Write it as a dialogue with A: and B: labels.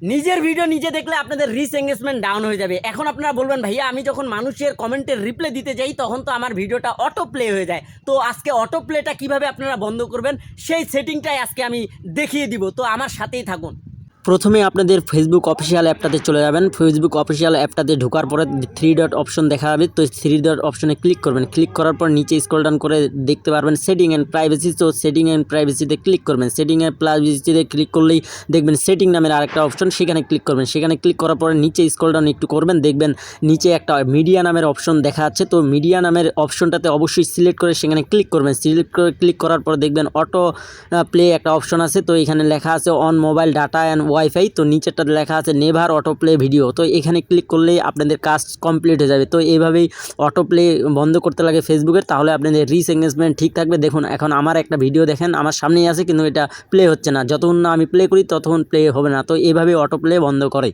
A: নিজের ভিডিও নিজে দেখলে আপনাদের রিচ এঙ্গেজমেন্ট ডাউন হয়ে যাবে। এখন আপনারা বলবেন ভাইয়া আমি যখন মানুষের কমেন্টের রিপ্লাই দিতে যাই তখন তো আমার ভিডিওটা অটো প্লে হয়ে যায়। তো আজকে অটো প্লেটা কীভাবে আপনারা বন্ধ করবেন সেই সেটিংটাই আজকে আমি দেখিয়ে দিব, তো আমার সাথেই থাকুন। প্রথমে আপনাদের ফেসবুক অফিসিয়াল অ্যাপটাতে চলে যাবেন। ফেসবুক অফিসিয়াল অ্যাপটাতে ঢোকার পরে 3 ডট অপশন দেখা যাবে, তো 3 ডট অপশনে ক্লিক করবেন। ক্লিক করার পর নিচে স্ক্রল ডাউন করে দেখতে পারবেন সেটিং অ্যান্ড প্রাইভেসি। তো সেটিং অ্যান্ড প্রাইভেসিতে ক্লিক করবেন। সেটিং অ্যান্ড প্রাইভেসিতে ক্লিক করলেই দেখবেন সেটিং নামের আরেকটা অপশন, সেখানে ক্লিক করবেন। সেখানে ক্লিক করার পরে নিচে স্ক্রল ডাউন একটু করবেন, দেখবেন নিচে একটা মিডিয়া নামের অপশন দেখা যাচ্ছে। তো মিডিয়া নামের অপশনটাতে অবশ্যই সিলেক্ট করে সেখানে ক্লিক করবেন। সিলেক্ট করে ক্লিক করার পর দেখবেন অটো প্লে একটা অপশন আছে, তো এখানে লেখা আছে on mobile data and wifi. তো নিচেরটা লেখা আছে নেভার অটো প্লে ভিডিও। তো এখানে ক্লিক করলেই আপনাদের কাজ কমপ্লিট হয়ে যাবে। তো এইভাবেই অটো প্লে বন্ধ করতে লাগে ফেসবুকের, তাহলে আপনাদের রিচ এঙ্গেজমেন্ট ঠিক থাকবে। দেখুন এখন আমার একটা ভিডিও দেখেন আমার সামনেই আছে, কিন্তু এটা প্লে হচ্ছে না। যতক্ষণ না আমি প্লে করি ততক্ষণ প্লে হবে না। তো এইভাবেই অটো প্লে বন্ধ করে।